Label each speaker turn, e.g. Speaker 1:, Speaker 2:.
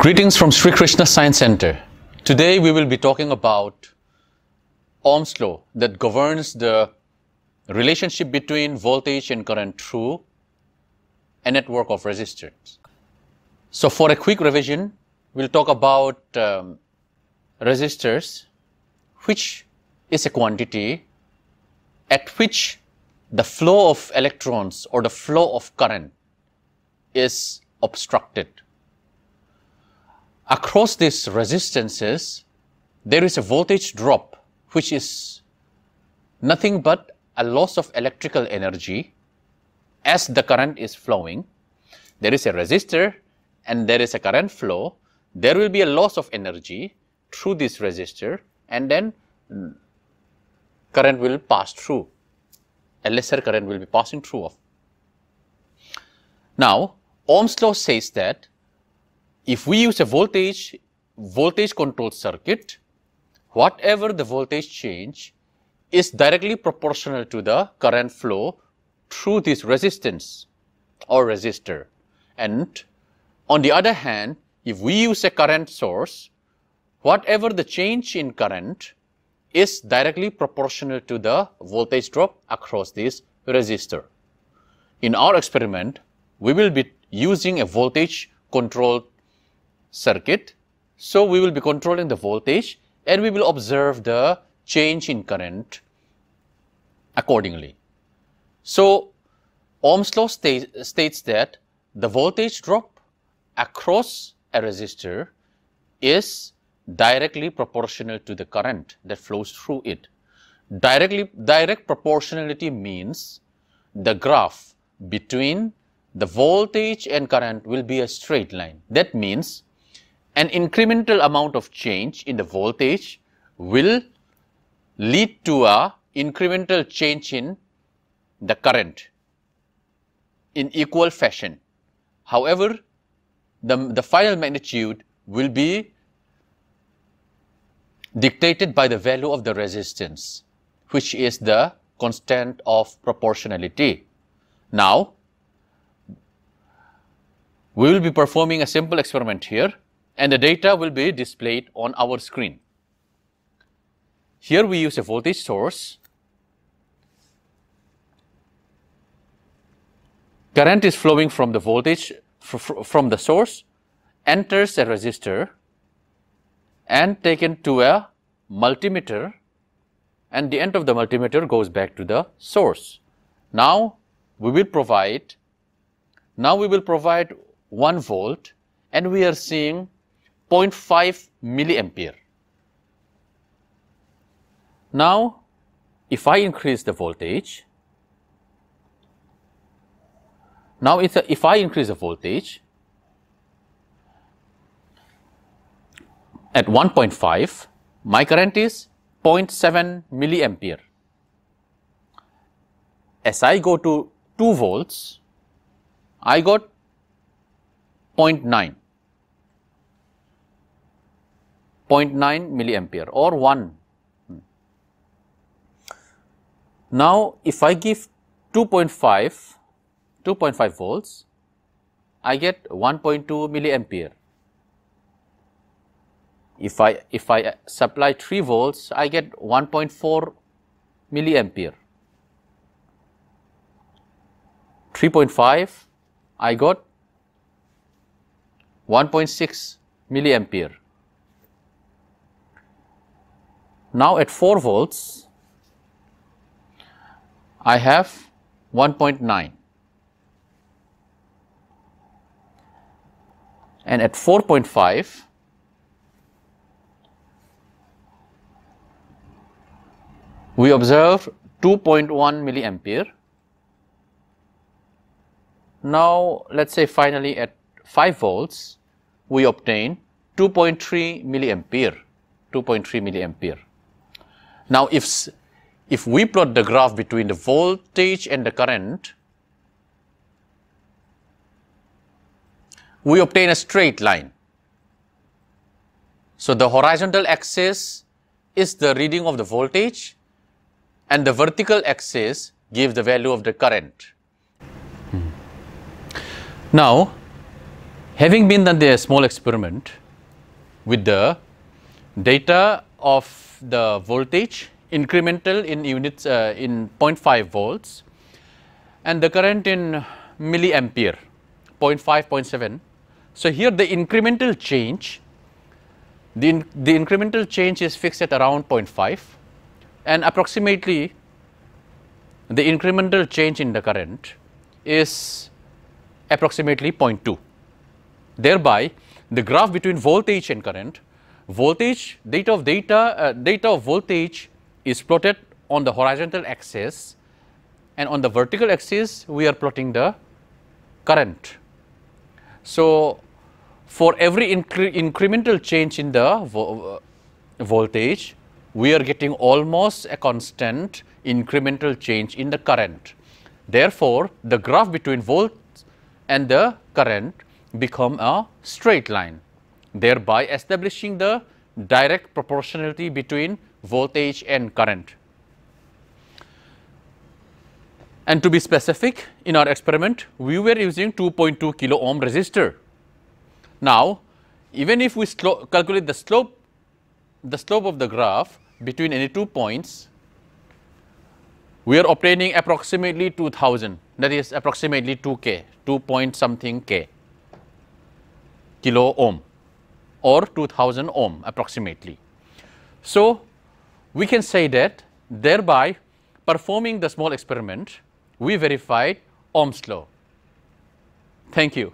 Speaker 1: Greetings from Sri Krishna Science Center. Today we will be talking about Ohm's law that governs the relationship between voltage and current through a network of resistors. So for a quick revision, we'll talk about resistors, which is a quantity at which the flow of electrons or the flow of current is obstructed. Across these resistances, there is a voltage drop, which is nothing but a loss of electrical energy as the current is flowing. There is a resistor and there is a current flow. There will be a loss of energy through this resistor, and then current will pass through. A lesser current will be passing through. Now, Ohm's law says that if we use a voltage controlled circuit, whatever the voltage change is directly proportional to the current flow through this resistance or resistor. And on the other hand, if we use a current source, whatever the change in current is directly proportional to the voltage drop across this resistor. In our experiment, we will be using a voltage controlled circuit. So we will be controlling the voltage and we will observe the change in current accordingly. So Ohm's law states that the voltage drop across a resistor is directly proportional to the current that flows through it. Direct proportionality means the graph between the voltage and current will be a straight line. That means an incremental amount of change in the voltage will lead to a incremental change in the current in equal fashion. However, the final magnitude will be dictated by the value of the resistance, which is the constant of proportionality. Now, we will be performing a simple experiment here, and the data will be displayed on our screen. Here we use a voltage source. Current is flowing from the voltage from the source, enters a resistor and taken to a multimeter, and the end of the multimeter goes back to the source. Now we will provide 1 volt, and we are seeing 0.5 milliampere. Now, if I increase the voltage, if I increase the voltage at 1.5, my current is 0.7 milliampere. As I go to 2 volts, I got 0.9 milliampere or 1. Now, if I give 2.5 volts, I get 1.2 milliampere. If I supply 3 volts, I get 1.4 milliampere. 3.5, I got 1.6 milliampere. Now at 4 volts, I have 1.9. And at 4.5, we observe 2.1 milliampere. Now let's say finally at 5 volts, we obtain 2.3 milliampere. 2.3 milliampere. Now if we plot the graph between the voltage and the current, we obtain a straight line. So the horizontal axis is the reading of the voltage and the vertical axis gives the value of the current. Now, Having been done the small experiment with the data of the voltage incremental in units in 0.5 volts and the current in milliampere 0.5, 0.7. So, here the incremental change, the incremental change is fixed at around 0.5 and approximately the incremental change in the current is approximately 0.2. Thereby, the graph between voltage and current, data of voltage is plotted on the horizontal axis and on the vertical axis we are plotting the current. So, for every incremental change in the voltage, we are getting almost a constant incremental change in the current. Therefore, the graph between volts and the current become a straight line, thereby establishing the direct proportionality between voltage and current. And to be specific, in our experiment, we were using 2.2 kilo ohm resistor. Now, even if we calculate the slope of the graph between any 2 points, we are obtaining approximately 2000, that is approximately 2K, 2 point something K kilo ohm or 2000 ohm approximately. So, we can say that thereby performing the small experiment, we verified Ohm's law. Thank you.